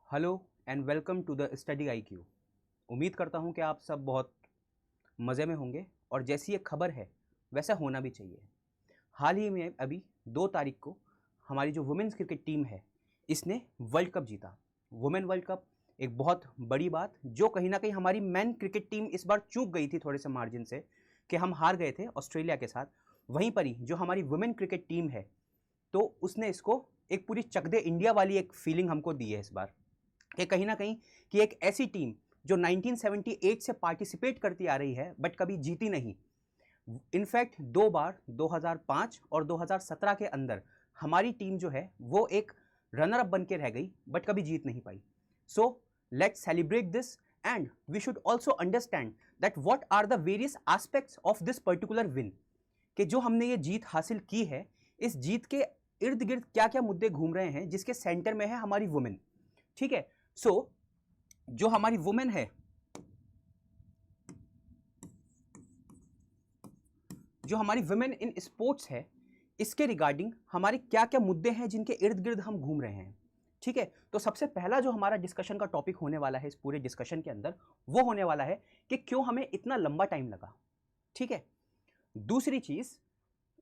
Hello and welcome to the study IQ। उम्मीद करता हूँ कि आप सब बहुत मज़े में होंगे और जैसी ये खबर है वैसा होना भी चाहिए। हाल ही में अभी 2 तारीख को हमारी जो वुमेन्स क्रिकेट टीम है इसने वर्ल्ड कप जीता। वुमेन वर्ल्ड कप एक बहुत बड़ी बात, जो कहीं ना कहीं हमारी मैन क्रिकेट टीम इस बार चूक गई थी थोड़े से मार्जिन से कि हम हार गए थे ऑस्ट्रेलिया के साथ। वहीं पर ही जो हमारी वुमेन क्रिकेट टीम है तो उसने इसको एक पूरी चक दे इंडिया वाली एक फीलिंग हमको दी है इस बार कि कहीं ना कहीं कि एक ऐसी टीम जो 1978 से पार्टिसिपेट करती आ रही है बट कभी जीती नहीं। इनफैक्ट 2 बार 2005 और 2017 के अंदर हमारी टीम जो है वो एक रनर अप बन के रह गई बट कभी जीत नहीं पाई। So let's celebrate this and we should also understand that what are the various aspects of this particular win, कि जो हमने ये जीत हासिल की है इस जीत के इर्द गिर्द क्या क्या मुद्दे घूम रहे हैं जिसके सेंटर में है हमारी वुमेन। ठीक है, सो जो हमारी वुमेन है, जो हमारी वुमेन इन स्पोर्ट्स है, इसके रिगार्डिंग हमारे क्या क्या मुद्दे हैं जिनके इर्द गिर्द हम घूम रहे हैं। ठीक है, तो सबसे पहला जो हमारा डिस्कशन का टॉपिक होने वाला है इस पूरे डिस्कशन के अंदर वो होने वाला है कि क्यों हमें इतना लंबा टाइम लगा। ठीक है, दूसरी चीज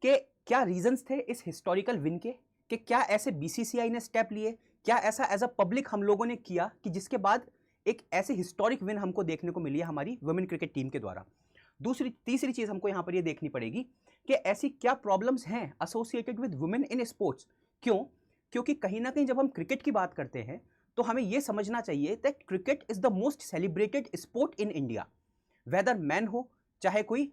कि क्या रीजंस थे इस हिस्टोरिकल विन के, कि क्या ऐसे BCCI ने स्टेप लिए, क्या ऐसा एज अ पब्लिक हम लोगों ने किया कि जिसके बाद एक ऐसे हिस्टोरिक विन हमको देखने को मिली है हमारी वुमेन क्रिकेट टीम के द्वारा। तीसरी चीज हमको यहां पर ये देखनी पड़ेगी कि ऐसी क्या प्रॉब्लम्स हैं associated with women in sports. क्यों? क्योंकि कहीं ना कहीं जब हम क्रिकेट की बात करते हैं तो हमें यह समझना चाहिए that cricket is the most celebrated sport in India, whether men हो चाहे कोई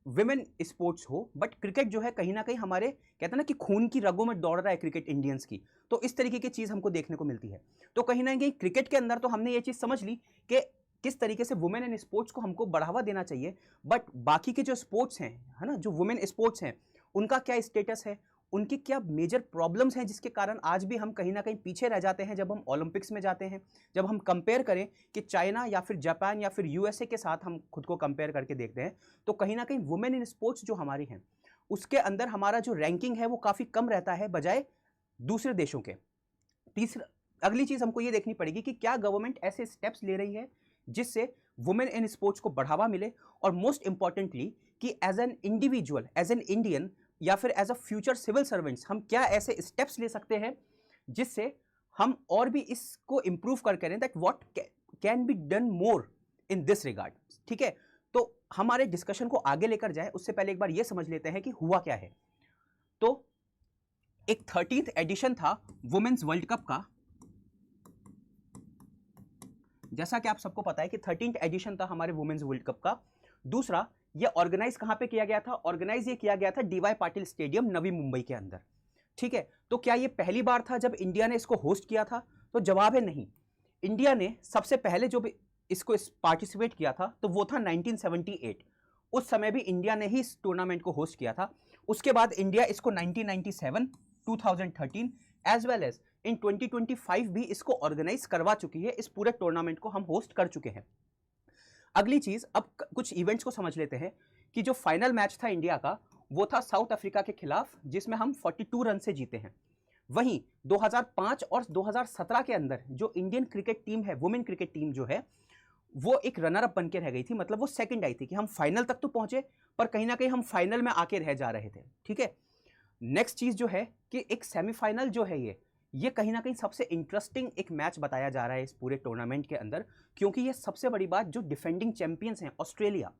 विमेन स्पोर्ट्स हो, बट क्रिकेट जो है कहीं ना कहीं हमारे कहते हैं ना कि खून की रगों में दौड़ रहा है क्रिकेट इंडियंस की। तो इस तरीके की चीज हमको देखने को मिलती है। तो कहीं ना कहीं क्रिकेट के अंदर तो हमने ये चीज समझ ली कि किस तरीके से वुमेन इन स्पोर्ट्स को हमको बढ़ावा देना चाहिए, बट बाकी के जो स्पोर्ट्स हैं, है ना, जो वुमेन स्पोर्ट्स हैं उनका क्या स्टेटस है, उनकी क्या मेजर प्रॉब्लम्स हैं जिसके कारण आज भी हम कहीं ना कहीं पीछे रह जाते हैं जब हम ओलंपिक्स में जाते हैं। जब हम कंपेयर करें कि चाइना या फिर जापान या फिर USA के साथ हम खुद को कंपेयर करके देखते हैं तो कहीं ना कहीं वुमेन इन स्पोर्ट्स जो हमारी हैं उसके अंदर हमारा जो रैंकिंग है वो काफ़ी कम रहता है बजाय दूसरे देशों के। तीसरा अगली चीज़ हमको ये देखनी पड़ेगी कि क्या गवर्नमेंट ऐसे स्टेप्स ले रही है जिससे वुमेन इन स्पोर्ट्स को बढ़ावा मिले, और मोस्ट इंपॉर्टेंटली कि as an individual, as an Indian या फिर as a future civil servants हम क्या ऐसे स्टेप्स ले सकते हैं जिससे हम और भी इसको इंप्रूव कर करें, that what can be done more in this regard. ठीक है, तो हमारे डिस्कशन को आगे लेकर जाए उससे पहले एक बार यह समझ लेते हैं कि हुआ क्या है। तो एक 13th एडिशन था वुमेन्स वर्ल्ड कप का। जैसा कि आप सबको पता है कि 13th एडिशन था हमारे वुमेन्स वर्ल्ड कप का। दूसरा, ये ऑर्गेनाइज कहां पे किया गया था? ऑर्गेनाइज ये किया गया था DY पाटिल स्टेडियम नवी मुंबई के अंदर। ठीक है, तो क्या ये पहली बार था जब इंडिया ने इसको होस्ट किया था? तो जवाब है नहीं। इंडिया ने सबसे पहले जो इसको पार्टिसिपेट किया था तो वो था 1978। उस समय भी इंडिया ने ही इस टूर्नामेंट को होस्ट किया था। उसके बाद इंडिया इसको 1997, 2013 एज वेल एज इन 2025 भी इसको ऑर्गेनाइज करवा चुकी है। इस पूरे टूर्नामेंट को हम होस्ट कर चुके हैं। अगली चीज, अब कुछ इवेंट्स को समझ लेते हैं कि जो फाइनल मैच था इंडिया का वो था साउथ अफ्रीका के खिलाफ जिसमें हम 42 रन से जीते हैं। वहीं 2005 और 2017 के अंदर जो इंडियन क्रिकेट टीम है, वुमेन क्रिकेट टीम जो है वो एक रनर अप बन के रह गई थी, मतलब वो सेकंड आई थी कि हम फाइनल तक तो पहुंचे पर कहीं ना कहीं हम फाइनल में आके रह जा रहे थे। ठीक है, नेक्स्ट चीज जो है कि एक सेमीफाइनल जो है ये कहीं ना कहीं सबसे इंटरेस्टिंग एक मैच बताया जा रहा है इस पूरे टूर्नामेंट के अंदर, क्योंकि ये सबसे बड़ी बात जो डिफेंडिंग चैंपियंस हैं ऑस्ट्रेलिया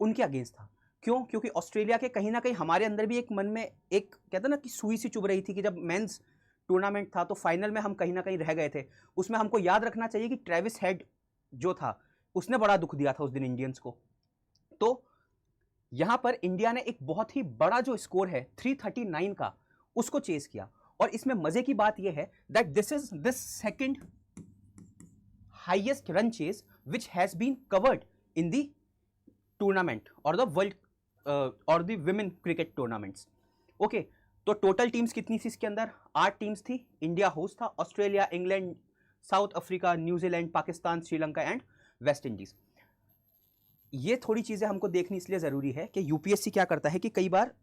उनके अगेंस्ट था। क्यों? क्योंकि ऑस्ट्रेलिया के कहीं ना कहीं हमारे अंदर भी एक मन में एक कहते ना कि सुई सी चुभ रही थी कि जब मेंस टूर्नामेंट था तो फाइनल में हम कहीं ना कहीं रह गए थे। उसमें हमको याद रखना चाहिए कि ट्रेविस हेड जो था उसने बड़ा दुख दिया था उस दिन इंडियंस को। तो यहां पर इंडिया ने एक बहुत ही बड़ा जो स्कोर है 339 का उसको चेस किया, और इसमें मजे की बात यह है that this is this second highest run chase which has been covered in the tournament और द वर्ल्ड और the women cricket tournaments. Okay, तो टोटल टीम्स कितनी थी इसके अंदर? 8 टीम्स थी। इंडिया होस्ट था, Australia, England, South Africa, New Zealand, Pakistan, Sri Lanka and West Indies. ये थोड़ी चीजें हमको देखनी इसलिए जरूरी है कि यूपीएससी क्या करता है कि कई बार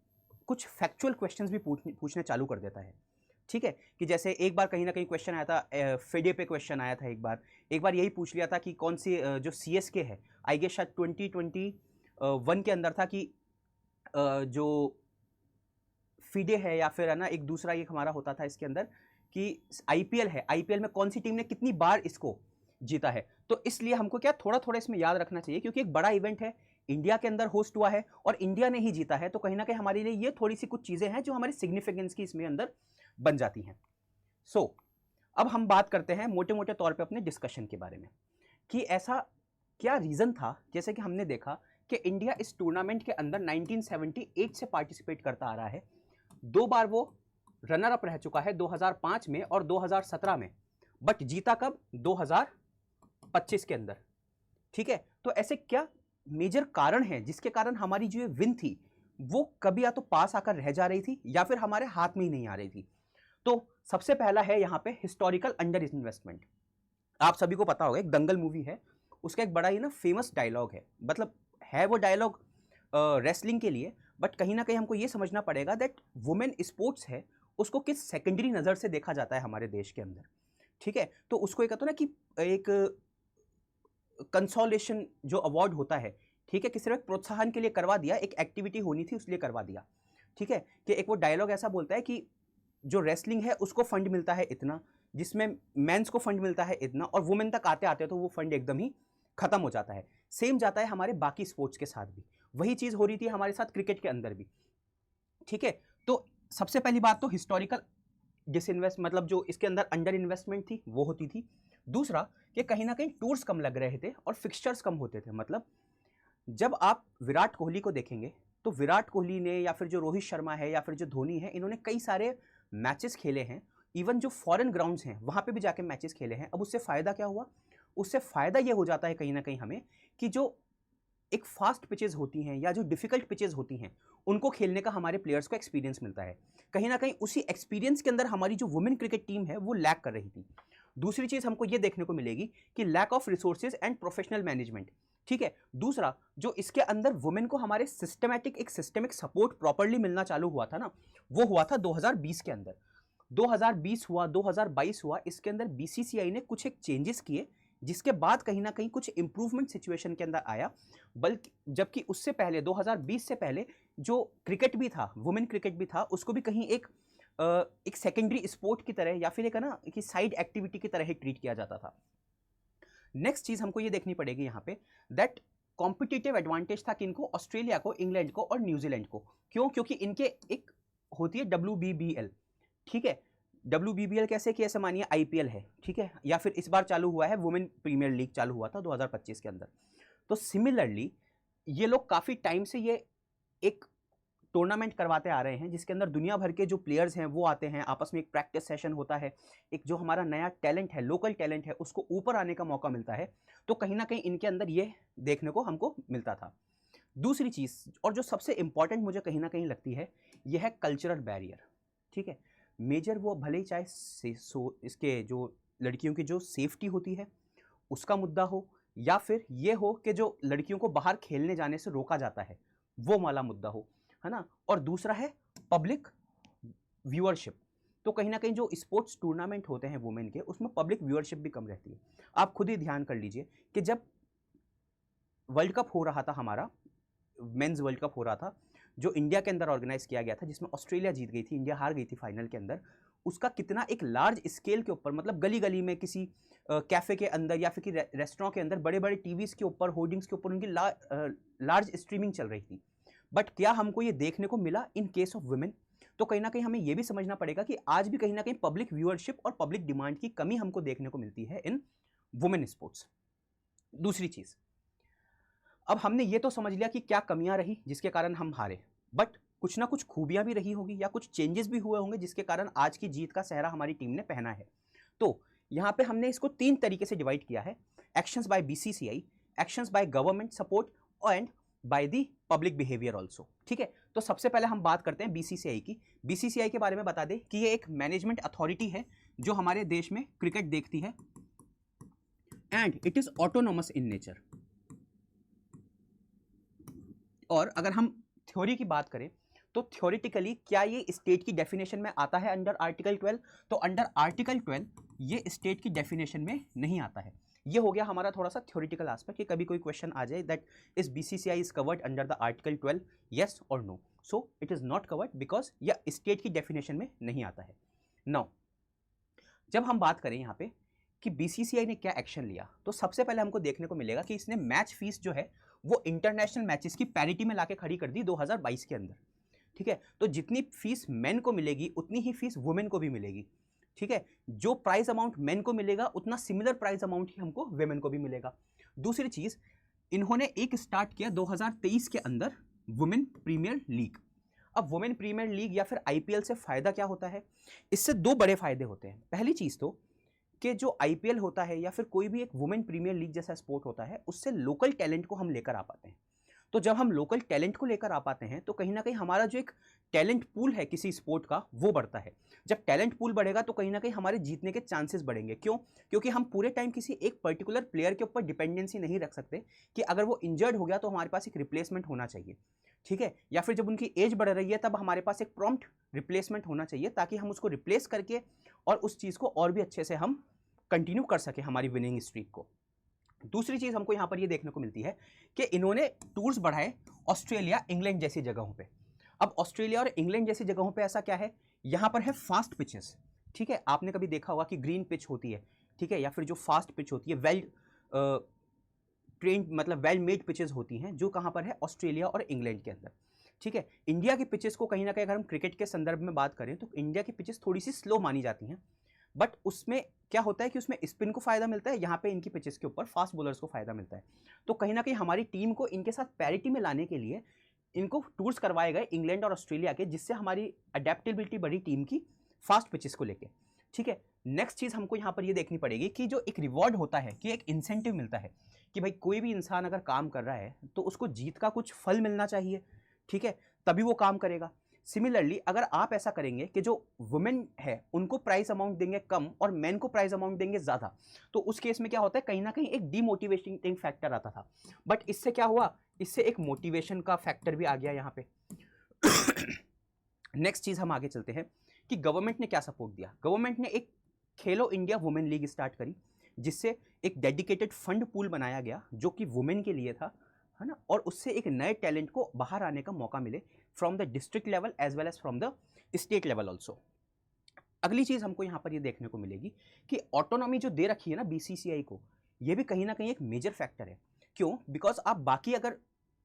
कुछ फैक्चुअल क्वेश्चंस भी पूछने चालू कर देता है। ठीक है, कि जैसे एक बार कहीं ना कहीं क्वेश्चन आया था, फेडे पे क्वेश्चन आया था एक बार यही पूछ लिया था कि कौन सी जो CSK है, आई गेस शायद 2021 के अंदर था कि जो फीडे है या फिर है ना, एक दूसरा एक हमारा होता था इसके अंदर कि IPL है, IPL में कौन सी टीम ने कितनी बार इसको जीता है। तो इसलिए हमको क्या थोड़ा थोड़ा इसमें याद रखना चाहिए, क्योंकि एक बड़ा इवेंट है, इंडिया के अंदर होस्ट हुआ है और इंडिया ने ही जीता है, तो कहीं ना कहीं हमारे लिए ये थोड़ी सी कुछ चीजें हैं जो हमारी सिग्निफिकेंस की इसमें अंदर बन जाती हैं। सो अब हम बात करते हैं मोटे मोटे तौर पे अपने डिस्कशन के बारे में कि ऐसा क्या रीजन था। जैसे कि हमने देखा कि इंडिया इस टूर्नामेंट के अंदर 1978 से पार्टिसिपेट करता आ रहा है, 2 बार वो रनर अप रह चुका है, 2005 में और 2017 में, बट जीता कब? 2025 के अंदर। ठीक है, तो ऐसे क्या मेजर कारण हैं जिसके कारण हमारी जो ये विन थी वो कभी या तो पास आकर रह जा रही थी या फिर हमारे हाथ में ही नहीं आ रही थी। तो सबसे पहला है यहाँ पे हिस्टोरिकल अंडर इन्वेस्टमेंट। आप सभी को पता होगा, एक दंगल मूवी है, उसका एक बड़ा ही ना फेमस डायलॉग है, मतलब है वो डायलॉग रेसलिंग के लिए, बट कहीं ना कहीं हमको ये समझना पड़ेगा दैट वुमेन स्पोर्ट्स है उसको किस सेकेंडरी नज़र से देखा जाता है हमारे देश के अंदर। ठीक है, तो उसको एक कहते ना कि एक कंसोलेशन जो अवार्ड होता है, ठीक है, कि सिर्फ प्रोत्साहन के लिए करवा दिया, एक एक्टिविटी होनी थी इसलिए करवा दिया। ठीक है, कि एक वो डायलॉग ऐसा बोलता है कि जो रेसलिंग है उसको फंड मिलता है इतना, जिसमें मेंस को फंड मिलता है इतना, और वुमेन तक आते आते तो वो फंड एकदम ही खत्म हो जाता है। सेम जाता है हमारे बाकी स्पोर्ट्स के साथ भी, वही चीज हो रही थी हमारे साथ क्रिकेट के अंदर भी। ठीक है, तो सबसे पहली बात तो हिस्टोरिकल डिसइन्वेस्ट, मतलब जो इसके अंदर अंडर इन्वेस्टमेंट थी वो होती थी। दूसरा कि कहीं ना कहीं टूर्स कम लग रहे थे और फिक्सचर्स कम होते थे। मतलब जब आप विराट कोहली को देखेंगे तो विराट कोहली ने या फिर जो रोहित शर्मा है या फिर जो धोनी है, इन्होंने कई सारे मैचेस खेले हैं, इवन जो फॉरेन ग्राउंड्स हैं वहाँ पे भी जाके मैचेस खेले हैं। अब उससे फ़ायदा क्या हुआ? उससे फ़ायदा ये हो जाता है कहीं ना कहीं हमें कि जो एक फास्ट पिचेस होती हैं या जो डिफिकल्ट पिचेस होती हैं उनको खेलने का हमारे प्लेयर्स को एक्सपीरियंस मिलता है। कहीं ना कहीं उसी एक्सपीरियंस के अंदर हमारी जो वुमेन क्रिकेट टीम है वो लैक कर रही थी। दूसरी चीज़ हमको ये देखने को मिलेगी कि lack of resources and professional management. ठीक है, दूसरा जो इसके अंदर वुमेन को हमारे सिस्टमिक सपोर्ट प्रॉपरली मिलना चालू हुआ था ना, वो हुआ था 2020 के अंदर। 2020 हुआ, 2022 हुआ, इसके अंदर BCCI ने कुछ एक चेंजेस किए जिसके बाद कहीं ना कहीं कुछ इंप्रूवमेंट सिचुएशन के अंदर आया। बल्कि जबकि उससे पहले 2020 से पहले जो क्रिकेट भी था, वुमेन क्रिकेट भी था, उसको भी कहीं एक सेकेंडरी स्पोर्ट की तरह या फिर एक ना कि साइड एक्टिविटी की तरह ही ट्रीट किया जाता था। नेक्स्ट चीज हमको ये देखनी पड़ेगी यहाँ पे दैट कॉम्पिटिटिव एडवांटेज था किनको? ऑस्ट्रेलिया को, इंग्लैंड को और न्यूजीलैंड को। क्यों? क्योंकि इनके एक होती है WBBL। ठीक है, WBBL कैसे कि ऐसे मानिए IPL है, ठीक है, या फिर इस बार चालू हुआ है वुमेन प्रीमियर लीग, चालू हुआ था 2025 के अंदर। तो सिमिलरली ये लोग काफ़ी टाइम से ये एक टूर्नामेंट करवाते आ रहे हैं जिसके अंदर दुनिया भर के जो प्लेयर्स हैं वो आते हैं, आपस में एक प्रैक्टिस सेशन होता है, एक जो हमारा नया टैलेंट है, लोकल टैलेंट है, उसको ऊपर आने का मौका मिलता है। तो कहीं ना कहीं इनके अंदर ये देखने को हमको मिलता था। दूसरी चीज़ और जो सबसे इंपॉर्टेंट मुझे कहीं ना कहीं लगती है, यह है कल्चरल बैरियर। ठीक है, मेजर वो भले ही चाहे इसके जो लड़कियों की जो सेफ्टी होती है उसका मुद्दा हो, या फिर ये हो कि जो लड़कियों को बाहर खेलने जाने से रोका जाता है वो वाला मुद्दा हो, है ना। और दूसरा है पब्लिक व्यूअरशिप। तो कहीं ना कहीं जो स्पोर्ट्स टूर्नामेंट होते हैं वुमेन के, उसमें पब्लिक व्यूअरशिप भी कम रहती है। आप खुद ही ध्यान कर लीजिए कि जब वर्ल्ड कप हो रहा था, हमारा मेंस वर्ल्ड कप हो रहा था जो इंडिया के अंदर ऑर्गेनाइज किया गया था, जिसमें ऑस्ट्रेलिया जीत गई थी, इंडिया हार गई थी फाइनल के अंदर, उसका कितना एक लार्ज स्केल के ऊपर, मतलब गली गली में किसी कैफे के अंदर या फिर रेस्टोरेंट के अंदर बड़े बड़े टीवीज के ऊपर, होर्डिंग्स के ऊपर उनकी लार्ज स्ट्रीमिंग चल रही थी। बट क्या हमको ये देखने को मिला इन केस ऑफ वुमेन? तो कहीं ना कहीं हमें ये भी समझना पड़ेगा कि आज भी कहीं ना कहीं पब्लिक व्यूअरशिप और पब्लिक डिमांड की कमी हमको देखने को मिलती है इन वुमेन स्पोर्ट्स। दूसरी चीज, अब हमने ये तो समझ लिया कि क्या कमियां रही जिसके कारण हम हारे, बट कुछ ना कुछ खूबियां भी रही होगी या कुछ चेंजेस भी हुए होंगे जिसके कारण आज की जीत का सेहरा हमारी टीम ने पहना है। तो यहाँ पे हमने इसको 3 तरीके से डिवाइड किया है: actions by BCCI, actions by government support and by the public behaviour also. ठीक है, तो सबसे पहले हम बात करते हैं BCCI की। BCCI के बारे में बता दें कि ये एक मैनेजमेंट अथॉरिटी है जो हमारे देश में क्रिकेट देखती है and it is autonomous in nature. और अगर हम थ्योरी की बात करें तो थ्योरेटिकली क्या ये स्टेट की डेफिनेशन में आता है अंडर आर्टिकल 12? तो अंडर आर्टिकल 12 ये स्टेट की डेफिनेशन में नहीं आता है। ये हो गया हमारा थोड़ा सा थ्योरेटिकल एस्पेक्ट कि कभी कोई क्वेश्चन आ जाए that is BCCI is covered under the article 12, yes और no. So it is not covered because यह स्टेट की डेफिनेशन में नहीं आता है। नाउ जब हम बात करें यहाँ पे कि बीसीसीआई ने क्या एक्शन लिया, तो सबसे पहले हमको देखने को मिलेगा कि इसने मैच फीस जो है वो इंटरनेशनल मैचेस की पैरिटी में लाके खड़ी कर दी 2022 के अंदर। ठीक है, तो जितनी फीस मेन को मिलेगी उतनी ही फीस वुमेन को भी मिलेगी। ठीक है, जो प्राइस अमाउंट मेन को मिलेगा उतना सिमिलर प्राइस अमाउंट ही हमको वुमेन को भी मिलेगा। दूसरी चीज, इन्होंने एक स्टार्ट किया 2023 के अंदर वुमेन प्रीमियर लीग। अब वुमेन प्रीमियर लीग या फिर आईपीएल से फायदा क्या होता है? इससे दो बड़े फायदे होते हैं। पहली चीज तो कि जो आईपीएल होता है या फिर कोई भी एक वुमेन प्रीमियर लीग जैसा स्पोर्ट होता है, उससे लोकल टैलेंट को हम लेकर आ पाते हैं। तो जब हम लोकल टैलेंट को लेकर आ पाते हैं तो कहीं ना कहीं हमारा जो एक टैलेंट पूल है किसी स्पोर्ट का वो बढ़ता है। जब टैलेंट पूल बढ़ेगा तो कहीं ना कहीं हमारे जीतने के चांसेस बढ़ेंगे। क्यों? क्योंकि हम पूरे टाइम किसी एक पर्टिकुलर प्लेयर के ऊपर डिपेंडेंसी नहीं रख सकते कि अगर वो इंजर्ड हो गया तो हमारे पास एक रिप्लेसमेंट होना चाहिए। ठीक है, या फिर जब उनकी एज बढ़ रही है तब हमारे पास एक प्रॉम्प्ट रिप्लेसमेंट होना चाहिए ताकि हम उसको रिप्लेस करके और उस चीज़ को और भी अच्छे से हम कंटिन्यू कर सके हमारी विनिंग स्ट्रीक को। दूसरी चीज हमको यहां पर ये देखने को मिलती है कि इन्होंने टूर्स बढ़ाए ऑस्ट्रेलिया, इंग्लैंड जैसी जगहों पे। अब ऑस्ट्रेलिया और इंग्लैंड जैसी जगहों पे ऐसा क्या है, यहां पर है फास्ट पिचेस। ठीक है, आपने कभी देखा होगा कि ग्रीन पिच होती है, ठीक है, या फिर जो फास्ट पिच होती है वेल ट्रेंड मतलब वेल मेड पिचेस होती हैं, जो कहां पर है ऑस्ट्रेलिया और इंग्लैंड के अंदर। ठीक है, इंडिया की पिचेस को कहीं ना कहीं अगर हम क्रिकेट के संदर्भ में बात करें तो इंडिया की पिचेस थोड़ी सी स्लो मानी जाती हैं, बट उसमें क्या होता है कि उसमें स्पिन को फायदा मिलता है, यहाँ पे इनकी पिचेस के ऊपर फास्ट बॉलर्स को फायदा मिलता है। तो कहीं ना कहीं हमारी टीम को इनके साथ पैरिटी में लाने के लिए इनको टूर्स करवाए गए इंग्लैंड और ऑस्ट्रेलिया के, जिससे हमारी अडेप्टेबिलिटी बढ़ी टीम की फास्ट पिचेस को लेके। ठीक है, नेक्स्ट चीज हमको यहाँ पर ये देखनी पड़ेगी कि जो एक रिवॉर्ड होता है कि एक इंसेंटिव मिलता है कि भाई कोई भी इंसान अगर काम कर रहा है तो उसको जीत का कुछ फल मिलना चाहिए। ठीक है, तभी वो काम करेगा। सिमिलरली अगर आप ऐसा करेंगे कि जो वुमेन है उनको प्राइस अमाउंट देंगे कम और मेन को प्राइस अमाउंट देंगे ज्यादा, तो उस केस में क्या होता है, कहीं ना कहीं एक डीमोटिवेटिंग फैक्टर आता था। बट इससे क्या हुआ, इससे एक मोटिवेशन का फैक्टर भी आ गया यहाँ पे। नेक्स्ट चीज हम आगे चलते हैं कि गवर्नमेंट ने क्या सपोर्ट दिया। गवर्नमेंट ने एक खेलो इंडिया वुमेन लीग स्टार्ट करी, जिससे एक डेडिकेटेड फंड पूल बनाया गया जो कि वुमेन के लिए था, है ना, और उससे एक नए टैलेंट को बाहर आने का मौका मिले from the district level as well as from the state level also. अगली चीज हमको यहाँ पर ये देखने को मिलेगी कि ऑटोनॉमी जो दे रखी है ना बीसीसीआई को, ये भी कहीं ना कहीं एक मेजर फैक्टर है। क्यों? बिकॉज आप बाकी अगर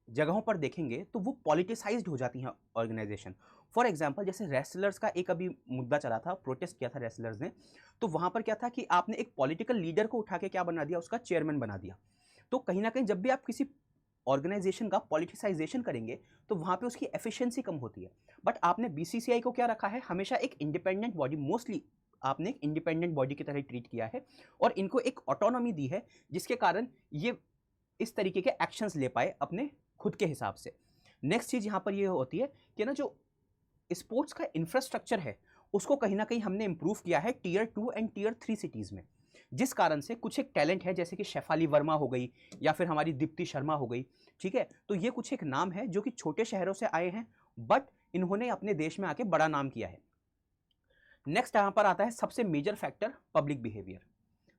जगहों पर देखेंगे तो वो पॉलिटिसाइज्ड हो जाती हैं ऑर्गेनाइजेशन। फॉर एग्जाम्पल जैसे रेसलर्स का एक अभी मुद्दा चला था, प्रोटेस्ट किया था रेसलर्स ने, तो वहां पर क्या था कि आपने एक पॉलिटिकल लीडर को उठा के क्या बना दिया, उसका चेयरमैन बना दिया। तो कहीं ना कहीं जब भी आप किसी ऑर्गेनाइजेशन का पॉलिटिसाइजेशन करेंगे तो वहां पे उसकी एफिशिएंसी कम होती है। बट आपने बीसीसीआई को क्या रखा है, हमेशा एक इंडिपेंडेंट बॉडी, मोस्टली आपने एक इंडिपेंडेंट बॉडी की तरह ट्रीट किया है और इनको एक ऑटोनॉमी दी है, जिसके कारण ये इस तरीके के एक्शंस ले पाए अपने खुद के हिसाब से। नेक्स्ट चीज यहां पर ये होती है कि ना जो स्पोर्ट्स का इंफ्रास्ट्रक्चर है उसको कहीं ना कहीं हमने इंप्रूव किया है टीयर 2 एंड टीयर 3 सिटीज में, जिस कारण से कुछ एक टैलेंट है जैसे कि शेफाली वर्मा हो गई या फिर हमारी दीप्ति शर्मा हो गई। ठीक है, तो ये कुछ एक नाम है जो कि छोटे शहरों से आए हैं बट इन्होंने अपने देश में आके बड़ा नाम किया है। नेक्स्ट यहां पर आता है सबसे मेजर फैक्टर, पब्लिक बिहेवियर।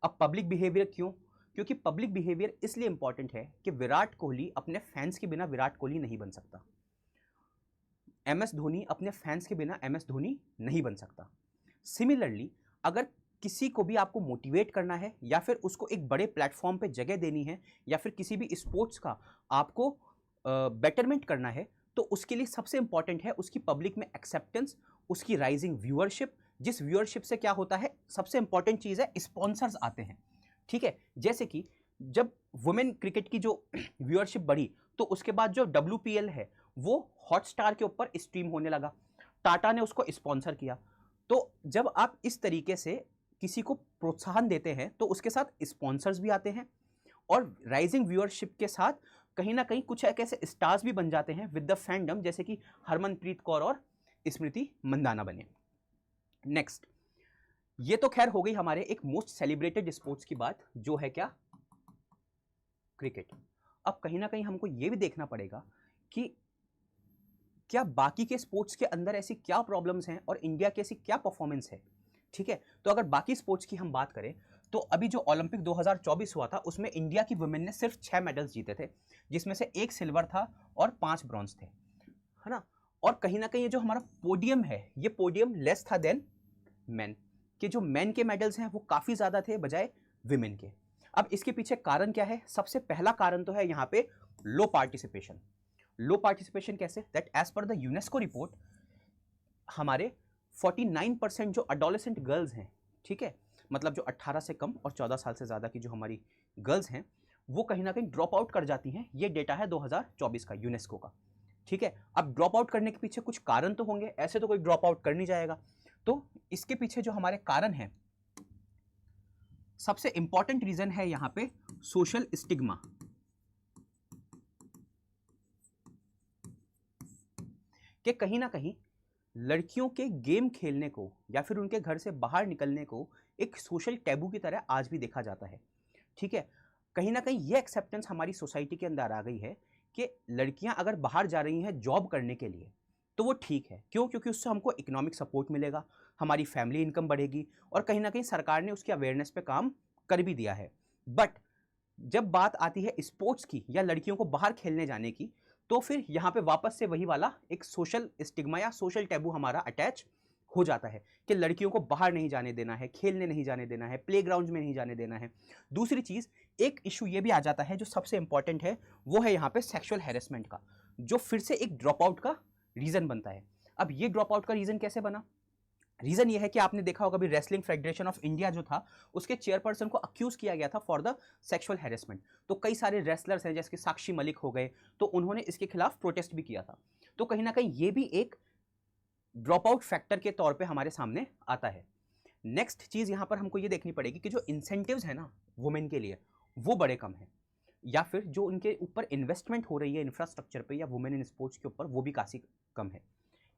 अब पब्लिक बिहेवियर क्यों? क्योंकि पब्लिक बिहेवियर इसलिए इंपॉर्टेंट है कि विराट कोहली अपने फैंस के बिना विराट कोहली नहीं बन सकता, एमएस धोनी अपने फैंस के बिना एमएस धोनी नहीं बन सकता। सिमिलरली अगर किसी को भी आपको मोटिवेट करना है या फिर उसको एक बड़े प्लेटफॉर्म पे जगह देनी है या फिर किसी भी स्पोर्ट्स का आपको बेटरमेंट करना है, तो उसके लिए सबसे इंपॉर्टेंट है उसकी पब्लिक में एक्सेप्टेंस, उसकी राइजिंग व्यूअरशिप, जिस व्यूअरशिप से क्या होता है, सबसे इंपॉर्टेंट चीज है स्पॉन्सर्स आते हैं। ठीक है, जैसे कि जब वुमेन क्रिकेट की जो व्यूअरशिप बढ़ी तो उसके बाद जो WPL है वो हॉटस्टार के ऊपर स्ट्रीम होने लगा, टाटा ने उसको स्पॉन्सर किया। तो जब आप इस तरीके से किसी को प्रोत्साहन देते हैं तो उसके साथ स्पॉन्सर्स भी आते हैं और राइजिंग व्यूअरशिप के साथ कहीं ना कहीं कुछ एक ऐसे स्टार्स भी बन जाते हैं विद द फैंडम, जैसे कि हरमनप्रीत कौर और स्मृति मंदाना बने। नेक्स्ट, ये तो खैर हो गई हमारे एक मोस्ट सेलिब्रेटेड स्पोर्ट्स की बात, जो है क्या, क्रिकेट। अब कहीं ना कहीं हमको ये भी देखना पड़ेगा कि क्या बाकी के स्पोर्ट्स के अंदर ऐसी क्या प्रॉब्लम्स हैं और इंडिया की ऐसी क्या परफॉर्मेंस है। ठीक है, तो अगर बाकी स्पोर्ट्स की हम बात करें तो अभी जो ओलंपिक 2024 हुआ था उसमें इंडिया की वुमेन ने सिर्फ 6 मेडल्स जीते थे, जिसमें से 1 सिल्वर था और 5 ब्रॉन्ज थे, है ना। और कहीं ना कहीं ये जो हमारा पोडियम है ये पोडियम लेस था देन मेन के, जो मेन के मेडल्स हैं वो काफ़ी ज़्यादा थे बजाय विमेन के। अब इसके पीछे कारण क्या है? सबसे पहला कारण तो है यहाँ पे लो पार्टिसिपेशन। लो पार्टिसिपेशन कैसे? That as per the UNESCO report हमारे 49% जो अडोलेसेंट गर्ल्स हैं, ठीक है, मतलब जो 18 से कम और 14 साल से ज़्यादा की जो हमारी गर्ल्स हैं वो कहीं ना कहीं ड्रॉप आउट कर जाती हैं। ये डेटा है 2024 का यूनेस्को का। ठीक है, अब ड्रॉप आउट करने के पीछे कुछ कारण तो होंगे, ऐसे तो कोई ड्रॉप आउट कर नहीं जाएगा। तो इसके पीछे जो हमारे कारण हैं, सबसे इंपॉर्टेंट रीजन है यहां पे सोशल स्टिग्मा, कि कहीं ना कहीं लड़कियों के गेम खेलने को या फिर उनके घर से बाहर निकलने को एक सोशल टैबू की तरह आज भी देखा जाता है। ठीक है, कहीं ना कहीं ये एक्सेप्टेंस हमारी सोसाइटी के अंदर आ गई है कि लड़कियां अगर बाहर जा रही हैं जॉब करने के लिए तो वो ठीक है। क्यों? क्योंकि उससे हमको इकोनॉमिक सपोर्ट मिलेगा, हमारी फैमिली इनकम बढ़ेगी और कहीं ना कहीं सरकार ने उसकी अवेयरनेस पे काम कर भी दिया है। बट जब बात आती है स्पोर्ट्स की या लड़कियों को बाहर खेलने जाने की, तो फिर यहाँ पे वापस से वही वाला एक सोशल स्टिग्मा या सोशल टैबू हमारा अटैच हो जाता है कि लड़कियों को बाहर नहीं जाने देना है, खेलने नहीं जाने देना है, प्लेग्राउंड में नहीं जाने देना है। दूसरी चीज़, एक इशू ये भी आ जाता है जो सबसे इंपॉर्टेंट है, वो है यहाँ पे सेक्सुअल हैरेसमेंट का, जो फिर से एक ड्रॉप आउट का रीज़न बनता है। अब ये ड्रॉप आउट का रीज़न कैसे बना? रीजन ये है कि आपने देखा होगा, अभी रेसलिंग फेडरेशन ऑफ इंडिया जो था उसके चेयरपर्सन को अक्यूज किया गया था फॉर द सेक्सुअल हैरेसमेंट। तो कई सारे रेसलर्स हैं जैसे कि साक्षी मलिक हो गए, तो उन्होंने इसके खिलाफ प्रोटेस्ट भी किया था। तो कहीं ना कहीं ये भी एक ड्रॉप आउट फैक्टर के तौर पे हमारे सामने आता है। नेक्स्ट चीज़ यहाँ पर हमको ये देखनी पड़ेगी कि जो इंसेंटिव्स है ना वुमेन के लिए वो बड़े कम हैं, या फिर जो उनके ऊपर इन्वेस्टमेंट हो रही है इंफ्रास्ट्रक्चर पे या वुमेन इन स्पोर्ट्स के ऊपर वो भी काफ़ी कम है।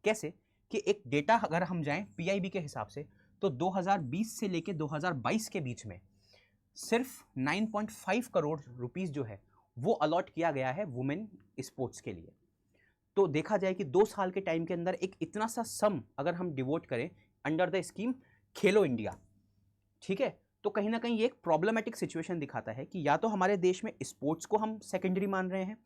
कैसे कि एक डेटा अगर हम जाएं पीआईबी के हिसाब से तो 2020 से लेके 2022 के बीच में सिर्फ 9.5 करोड़ रुपीस जो है वो अलॉट किया गया है वुमेन स्पोर्ट्स के लिए। तो देखा जाए कि 2 साल के टाइम के अंदर एक इतना सा सम अगर हम डिवोट करें under the scheme Khelo India, ठीक है, तो कहीं ना कहीं ये एक प्रॉब्लमेटिक सिचुएशन दिखाता है कि या तो हमारे देश में स्पोर्ट्स को हम सेकेंडरी मान रहे हैं,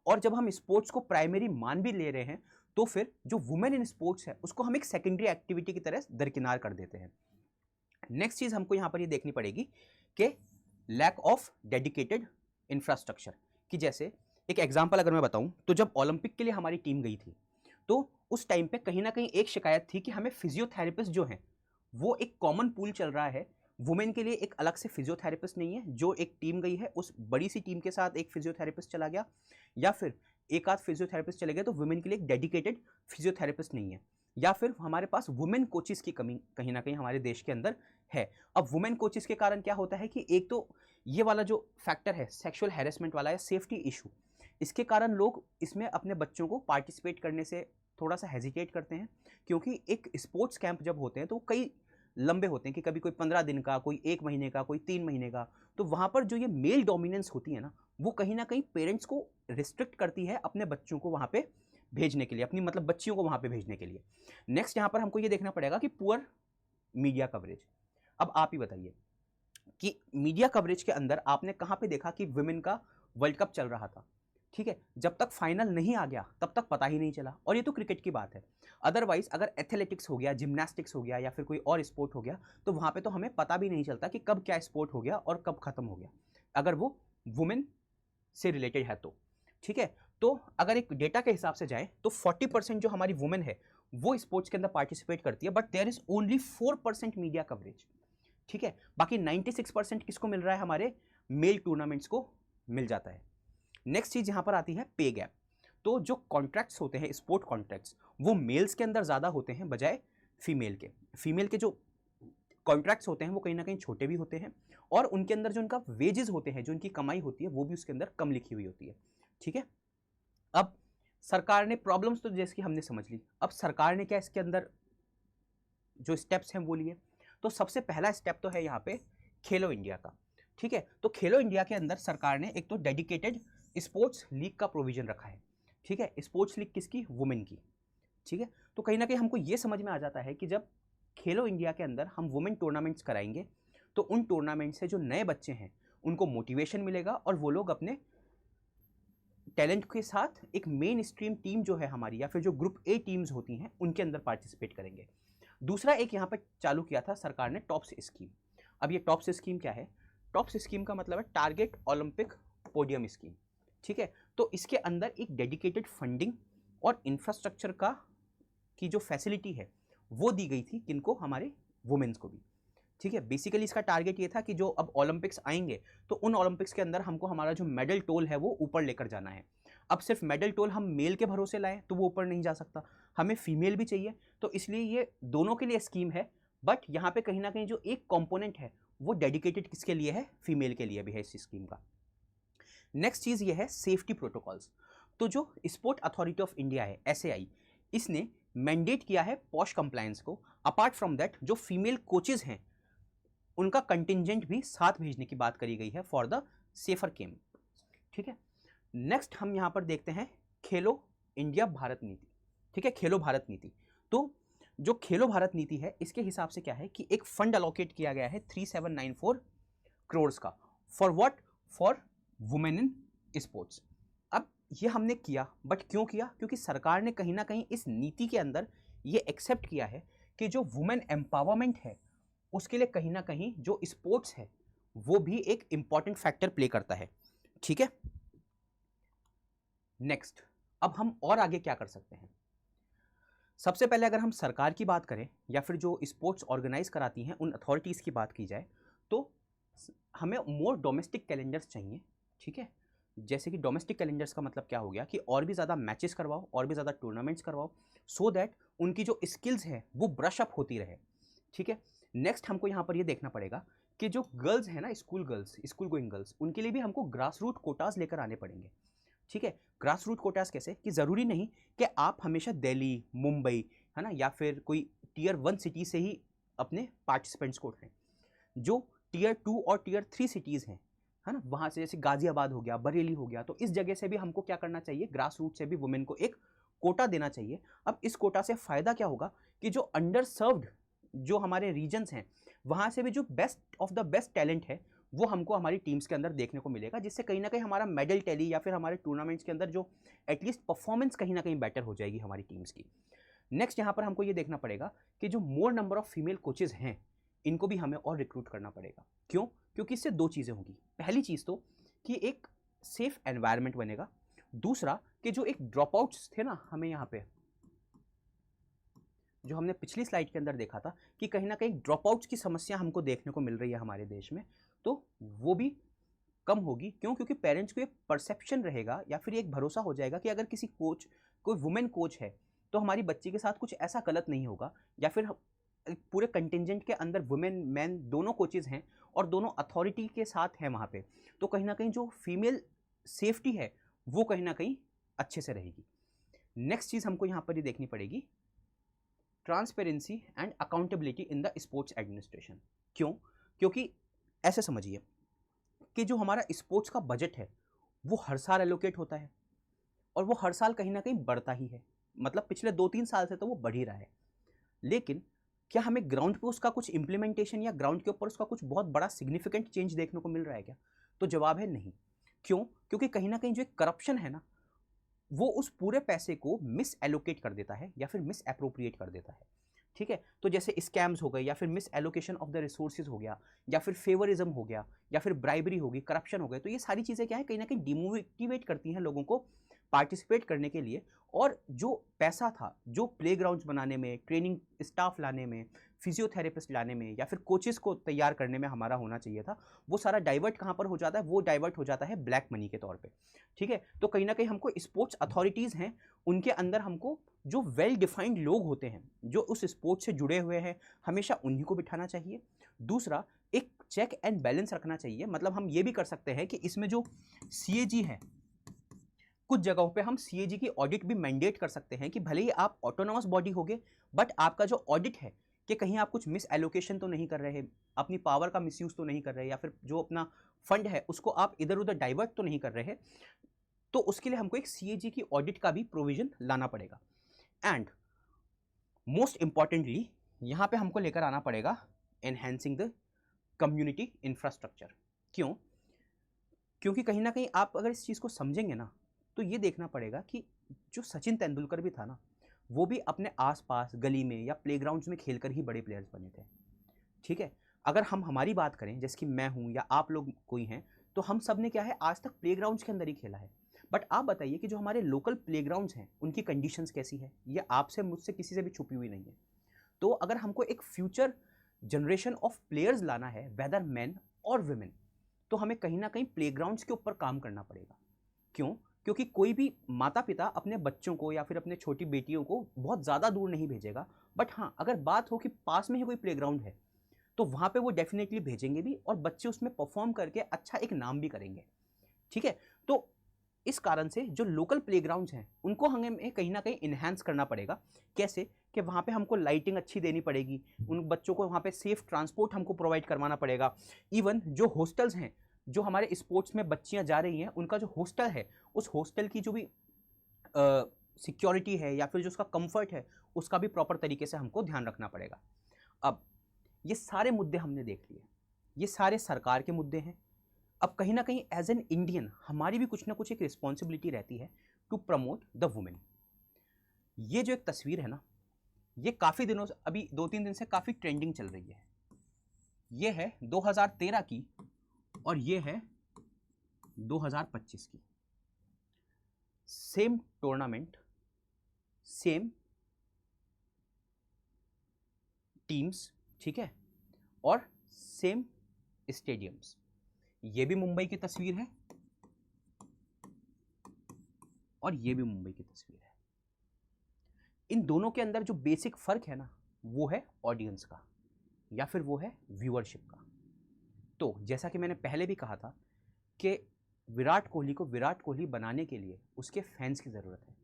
और जब हम स्पोर्ट्स को प्राइमरी मान भी ले रहे हैं तो फिर जो वुमेन इन स्पोर्ट्स है उसको हम एक सेकेंडरी एक्टिविटी की तरह दरकिनार कर देते हैं। नेक्स्ट चीज़ हमको यहाँ पर ये देखनी पड़ेगी कि लैक ऑफ डेडिकेटेड इंफ्रास्ट्रक्चर। कि जैसे एक एग्जांपल अगर मैं बताऊं तो जब ओलंपिक के लिए हमारी टीम गई थी तो उस टाइम पे कहीं ना कहीं एक शिकायत थी कि हमें फिजियोथेरेपिस्ट जो हैं वो एक कॉमन पूल चल रहा है, वुमेन के लिए एक अलग से फिजियोथेरेपिस्ट नहीं है। जो एक टीम गई है उस बड़ी सी टीम के साथ एक फिजियोथेरेपिस्ट चला गया या फिर एक आध फिजियोथेरेपिस्ट चले गए, तो वुमेन के लिए एक डेडिकेटेड फिजियोथेरेपिस्ट नहीं है। या फिर हमारे पास वुमेन कोचिस की कमी कहीं ना कहीं हमारे देश के अंदर है। अब वुमेन कोचिस के कारण क्या होता है कि एक तो ये वाला जो फैक्टर है सेक्सुअल हैरेसमेंट वाला या सेफ्टी इशू, इसके कारण लोग इसमें अपने बच्चों को पार्टिसिपेट करने से थोड़ा सा हेजिटेट करते हैं। क्योंकि एक स्पोर्ट्स कैंप जब होते हैं तो कई लंबे होते हैं कि कभी कोई 15 दिन का, कोई 1 महीने का, कोई 3 महीने का। तो वहाँ पर जो ये मेल डोमिनेंस होती है ना वो कहीं ना कहीं पेरेंट्स को रिस्ट्रिक्ट करती है अपने बच्चों को वहाँ पे भेजने के लिए, अपनी मतलब बच्चियों को वहाँ पे भेजने के लिए। नेक्स्ट यहाँ पर हमको ये देखना पड़ेगा कि पुअर मीडिया कवरेज। अब आप ही बताइए कि मीडिया कवरेज के अंदर आपने कहाँ पे देखा कि वुमेन का वर्ल्ड कप चल रहा था? ठीक है, जब तक फाइनल नहीं आ गया तब तक पता ही नहीं चला, और ये तो क्रिकेट की बात है। अदरवाइज अगर एथलेटिक्स हो गया, जिम्नास्टिक्स हो गया या फिर कोई और स्पोर्ट हो गया तो वहाँ पे तो हमें पता भी नहीं चलता कि कब क्या स्पोर्ट हो गया और कब खत्म हो गया, अगर वो वुमेन से रिलेटेड है तो। ठीक है, तो अगर एक डेटा के हिसाब से जाए तो 40% जो हमारी वुमेन है वो स्पोर्ट्स के अंदर पार्टिसिपेट करती है, but there is only 4% media coverage. ठीक है, बाकी 96% किसको मिल रहा है? हमारे मेल टूर्नामेंट्स को मिल जाता है। नेक्स्ट चीज यहां पर आती है पे गैप। तो जो कॉन्ट्रैक्ट्स होते हैं स्पोर्ट कॉन्ट्रैक्ट्स वो मेल्स के अंदर ज़्यादा होते हैं बजाय फीमेल के। फीमेल के जो कॉन्ट्रैक्ट्स होते हैं वो कहीं ना कहीं छोटे भी होते हैं, और उनके अंदर जो उनका वेजेस होते हैं, जो उनकी कमाई होती है वो भी उसके अंदर कम लिखी हुई होती है। ठीक है, अब सरकार ने प्रॉब्लम्स तो जैसे कि हमने समझ ली, अब सरकार ने क्या इसके अंदर जो स्टेप्स हैं वो लिए। तो सबसे पहला स्टेप तो है यहाँ पे खेलो इंडिया का। ठीक है, तो खेलो इंडिया के अंदर सरकार ने एक तो डेडिकेटेड स्पोर्ट्स लीग का प्रोविजन रखा है। ठीक है, स्पोर्ट्स लीग किसकी? वुमेन की। ठीक है, तो कहीं ना कहीं हमको ये समझ में आ जाता है कि जब खेलो इंडिया के अंदर हम वुमेन टूर्नामेंट्स कराएंगे तो उन टूर्नामेंट से जो नए बच्चे हैं उनको मोटिवेशन मिलेगा और वो लोग अपने टैलेंट के साथ एक मेन स्ट्रीम टीम जो है हमारी या फिर जो ग्रुप ए टीम्स होती हैं उनके अंदर पार्टिसिपेट करेंगे। दूसरा एक यहाँ पर चालू किया था सरकार ने टॉप्स स्कीम। अब ये टॉप्स स्कीम क्या है? टॉप्स स्कीम का मतलब है टारगेट ओलंपिक पोडियम स्कीम। ठीक है, तो इसके अंदर एक डेडिकेटेड फंडिंग और इंफ्रास्ट्रक्चर की जो फैसिलिटी है वो दी गई थी किनको? हमारे वुमेन्स को भी। ठीक है, बेसिकली इसका टारगेट ये था कि जो अब ओलंपिक्स आएंगे तो उन ओलंपिक्स के अंदर हमको हमारा जो मेडल टोल है वो ऊपर लेकर जाना है। अब सिर्फ मेडल टोल हम मेल के भरोसे लाएं तो वो ऊपर नहीं जा सकता, हमें फीमेल भी चाहिए, तो इसलिए ये दोनों के लिए स्कीम है। बट यहाँ पे कहीं ना कहीं जो एक कंपोनेंट है वो डेडिकेटेड किसके लिए है? फीमेल के लिए भी है इस स्कीम का। नेक्स्ट चीज़ ये है सेफ्टी प्रोटोकॉल्स। तो जो स्पोर्ट अथॉरिटी ऑफ इंडिया है SAI, इसने मैंडेट किया है पॉश कंप्लायंस को। अपार्ट फ्रॉम दैट जो फीमेल कोचेज हैं उनका कंटिजेंट भी साथ भेजने की बात करी गई है फॉर द सेफर गेम। ठीक है, नेक्स्ट हम यहाँ पर देखते हैं खेलो इंडिया भारत नीति। ठीक है, खेलो भारत नीति। तो जो खेलो भारत नीति है इसके हिसाब से क्या है कि एक फंड अलोकेट किया गया है 3794 करोड़ का। For what? For women in sports. अब ये हमने किया, बट क्यों किया? क्योंकि सरकार ने कहीं ना कहीं इस नीति के अंदर ये एक्सेप्ट किया है कि जो वुमेन एम्पावरमेंट है उसके लिए कहीं ना कहीं जो स्पोर्ट्स है वो भी एक इंपॉर्टेंट फैक्टर प्ले करता है। ठीक है, नेक्स्ट अब हम और आगे क्या कर सकते हैं? सबसे पहले अगर हम सरकार की बात करें या फिर जो स्पोर्ट्स ऑर्गेनाइज कराती हैं उन अथॉरिटीज़ की बात की जाए तो हमें मोर डोमेस्टिक कैलेंडर्स चाहिए। ठीक है, जैसे कि डोमेस्टिक कैलेंडर्स का मतलब क्या हो गया कि और भी ज़्यादा मैचेस करवाओ, और भी ज़्यादा टूर्नामेंट्स करवाओ, सो दैट उनकी जो स्किल्स है वो ब्रश अप होती रहे। ठीक है, नेक्स्ट हमको यहाँ पर ये देखना पड़ेगा कि जो गर्ल्स हैं ना, school girls, school going girls, उनके लिए भी हमको ग्रास रूट कोटाज लेकर आने पड़ेंगे। ठीक है, ग्रास रूट कोटाज कैसे? कि ज़रूरी नहीं कि आप हमेशा दिल्ली, मुंबई, है ना, या फिर कोई टियर 1 सिटी से ही अपने पार्टिसिपेंट्स को उठाएं। जो टियर 2 और टियर 3 सिटीज़ हैं, है ना, वहाँ से जैसे गाजियाबाद हो गया, बरेली हो गया, तो इस जगह से भी हमको क्या करना चाहिए? ग्रास रूट से भी वुमेन को एक कोटा देना चाहिए। अब इस कोटा से फ़ायदा क्या होगा कि जो अंडर सर्व्ड जो हमारे रीजन्स हैं वहाँ से भी जो best of the best talent है वो हमको हमारी टीम्स के अंदर देखने को मिलेगा, जिससे कहीं ना कहीं हमारा मेडल टैली या फिर हमारे टूर्नामेंट्स के अंदर जो एटलीस्ट परफॉर्मेंस कहीं ना कहीं बेटर हो जाएगी हमारी टीम्स की। नेक्स्ट यहाँ पर हमको ये देखना पड़ेगा कि जो मोर नंबर ऑफ फीमेल कोचेज़ हैं इनको भी हमें और रिक्रूट करना पड़ेगा। क्यों? क्योंकि इससे दो चीज़ें होंगी। पहली चीज़ तो कि एक सेफ एनवायरनमेंट बनेगा, दूसरा कि जो एक ड्रॉप आउट्स थे ना, हमें यहाँ पे जो हमने पिछली स्लाइड के अंदर देखा था कि कहीं ना कहीं ड्रॉप आउट्स की समस्या हमको देखने को मिल रही है हमारे देश में, तो वो भी कम होगी। क्यों? क्योंकि पेरेंट्स को एक परसेप्शन रहेगा या फिर एक भरोसा हो जाएगा कि अगर किसी कोच, कोई वुमेन कोच है तो हमारी बच्ची के साथ कुछ ऐसा गलत नहीं होगा, या फिर पूरे कंटिजेंट के अंदर वुमेन मैन दोनों कोचेज़ हैं और दोनों अथॉरिटी के साथ हैं वहाँ पे, तो कहीं ना कहीं जो फीमेल सेफ्टी है वो कहीं ना कहीं अच्छे से रहेगी। नेक्स्ट चीज़ हमको यहाँ पर ये देखनी पड़ेगी, transparency and accountability in the sports administration. क्यों? क्योंकि ऐसे समझिए कि जो हमारा स्पोर्ट्स का बजट है वो हर साल एलोकेट होता है और वो हर साल कहीं ना कहीं बढ़ता ही है। मतलब पिछले 2-3 साल से तो वो बढ़ ही रहा है, लेकिन क्या हमें ग्राउंड पे उसका कुछ इंप्लीमेंटेशन या ग्राउंड के ऊपर उसका कुछ बहुत बड़ा सिग्निफिकेंट चेंज देखने को मिल रहा है क्या? तो जवाब है नहीं। क्यों? क्योंकि कहीं ना कहीं जो एक करप्शन है ना वो उस पूरे पैसे को मिस एलोकेट कर देता है या फिर मिस अप्रोप्रिएट कर देता है। ठीक है, तो जैसे स्कैम्स हो गए या फिर miss allocation of the resources हो गया या फिर फेवरिज्म हो गया या फिर ब्राइबरी होगी, करप्शन हो गए, तो ये सारी चीज़ें क्या है कहीं ना कहीं डिमोटिवेट करती हैं लोगों को पार्टिसिपेट करने के लिए। और जो पैसा था जो प्लेग्राउंड्स बनाने में, ट्रेनिंग स्टाफ लाने में, फिजियोथेरेपिस्ट लाने में या फिर कोचेस को तैयार करने में हमारा होना चाहिए था, वो सारा डाइवर्ट कहाँ पर हो जाता है? वो डाइवर्ट हो जाता है ब्लैक मनी के तौर पे। ठीक है, तो कहीं ना कहीं हमको स्पोर्ट्स अथॉरिटीज़ हैं उनके अंदर हमको जो वेल डिफाइंड लोग होते हैं जो उस स्पोर्ट्स से जुड़े हुए हैं हमेशा उन्हीं को बिठाना चाहिए। दूसरा, एक चेक एंड बैलेंस रखना चाहिए। मतलब हम ये भी कर सकते हैं कि इसमें जो CAG है, कुछ जगहों पे हम CAG की ऑडिट भी मैंडेट कर सकते हैं कि भले ही आप ऑटोनोमस बॉडी होगे बट आपका जो ऑडिट है कि कहीं आप कुछ मिस एलोकेशन तो नहीं कर रहे, अपनी पावर का मिसयूज़ तो नहीं कर रहे, या फिर जो अपना फंड है उसको आप इधर उधर डाइवर्ट तो नहीं कर रहे, तो उसके लिए हमको एक CAG की ऑडिट का भी प्रोविजन लाना पड़ेगा। एंड मोस्ट इंपॉर्टेंटली यहाँ पे हमको लेकर आना पड़ेगा एनहेंसिंग द कम्युनिटी इंफ्रास्ट्रक्चर। क्यों? क्योंकि कहीं ना कहीं आप अगर इस चीज़ को समझेंगे ना तो ये देखना पड़ेगा कि जो सचिन तेंदुलकर भी था ना, वो भी अपने आसपास गली में या प्लेग्राउंड्स में खेलकर ही बड़े प्लेयर्स बने थे। ठीक है, अगर हम हमारी बात करें, जैसे कि मैं हूँ या आप लोग कोई हैं, तो हम सब ने क्या है आज तक प्लेग्राउंड्स के अंदर ही खेला है। बट आप बताइए कि जो हमारे लोकल प्लेग्राउंड्स हैं उनकी कंडीशंस कैसी है, ये आपसे मुझसे किसी से भी छुपी हुई नहीं है। तो अगर हमको एक फ्यूचर जनरेशन ऑफ प्लेयर्स लाना है, वेदर मैन और वुमेन, तो हमें कहीं ना कहीं प्लेग्राउंड्स के ऊपर काम करना पड़ेगा। क्यों? क्योंकि कोई भी माता पिता अपने बच्चों को या फिर अपने छोटी बेटियों को बहुत ज़्यादा दूर नहीं भेजेगा। बट हाँ, अगर बात हो कि पास में ही कोई प्लेग्राउंड है तो वहाँ पे वो डेफिनेटली भेजेंगे भी और बच्चे उसमें परफॉर्म करके अच्छा एक नाम भी करेंगे। ठीक है, तो इस कारण से जो लोकल प्लेग्राउंड्स हैं उनको हमें कहीं ना कहीं इन्हांस करना पड़ेगा। कैसे? कि वहाँ पे हमको लाइटिंग अच्छी देनी पड़ेगी, उन बच्चों को वहाँ पे सेफ ट्रांसपोर्ट हमको प्रोवाइड करवाना पड़ेगा। इवन जो हॉस्टल्स हैं, जो हमारे स्पोर्ट्स में बच्चियाँ जा रही हैं, उनका जो हॉस्टल है, उस हॉस्टल की जो भी सिक्योरिटी है या फिर जो उसका कंफर्ट है, उसका भी प्रॉपर तरीके से हमको ध्यान रखना पड़ेगा। अब ये सारे मुद्दे हमने देख लिए, ये सारे सरकार के मुद्दे हैं। अब कहीं ना कहीं एज एन इंडियन हमारी भी कुछ ना कुछ एक रिस्पॉन्सिबिलिटी रहती है टू प्रमोट द वुमेन। ये जो एक तस्वीर है ना, ये काफ़ी दिनों से, अभी 2-3 दिन से काफ़ी ट्रेंडिंग चल रही है। ये है 2013 की और ये है 2025 की। सेम टूर्नामेंट, सेम टीम्स, ठीक है, और सेम स्टेडियम्स। ये भी मुंबई की तस्वीर है और ये भी मुंबई की तस्वीर है। इन दोनों के अंदर जो बेसिक फर्क है ना, वो है ऑडियंस का या फिर वो है व्यूअरशिप का। तो जैसा कि मैंने पहले भी कहा था कि विराट कोहली को विराट कोहली बनाने के लिए उसके फैंस की ज़रूरत है,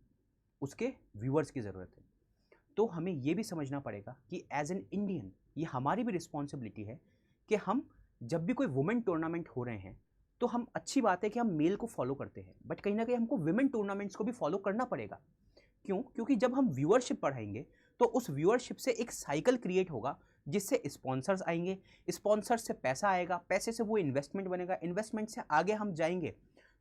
उसके व्यूअर्स की ज़रूरत है। तो हमें ये भी समझना पड़ेगा कि एज एन इंडियन ये हमारी भी रिस्पॉन्सिबिलिटी है कि हम जब भी कोई वुमेन टूर्नामेंट हो रहे हैं तो हम, अच्छी बात है कि हम मेल को फॉलो करते हैं, बट कहीं ना कहीं हमको वुमेन टूर्नामेंट्स को भी फॉलो करना पड़ेगा। क्यों? क्योंकि जब हम व्यूअरशिप बढ़ाएंगे तो उस व्यूअरशिप से एक साइकिल क्रिएट होगा जिससे स्पॉन्सर्स आएंगे, स्पॉन्सर्स से पैसा आएगा, पैसे से वो इन्वेस्टमेंट बनेगा, इन्वेस्टमेंट से आगे हम जाएंगे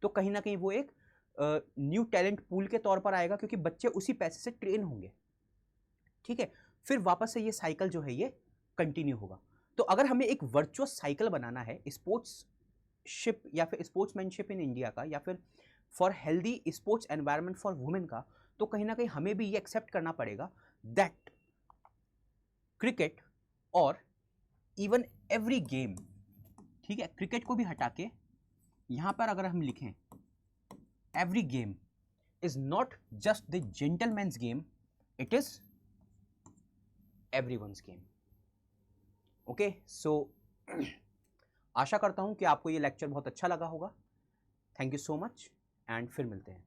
तो कहीं ना कहीं वो एक न्यू टैलेंट पूल के तौर पर आएगा, क्योंकि बच्चे उसी पैसे से ट्रेन होंगे। ठीक है, फिर वापस से ये साइकिल जो है ये कंटिन्यू होगा। तो अगर हमें एक वर्चुअस साइकिल बनाना है स्पोर्ट्सशिप या फिर स्पोर्ट्समैनशिप इन इंडिया का, या फिर for healthy sports environment for women का, तो कहीं ना कहीं हमें भी ये एक्सेप्ट करना पड़ेगा दैट क्रिकेट और इवन एवरी गेम, ठीक है, क्रिकेट को भी हटा के यहां पर अगर हम लिखें every game is not just the gentleman's game, it is everyone's game. Okay, so आशा करता हूं कि आपको ये लेक्चर बहुत अच्छा लगा होगा। Thank you so much and फिर मिलते हैं।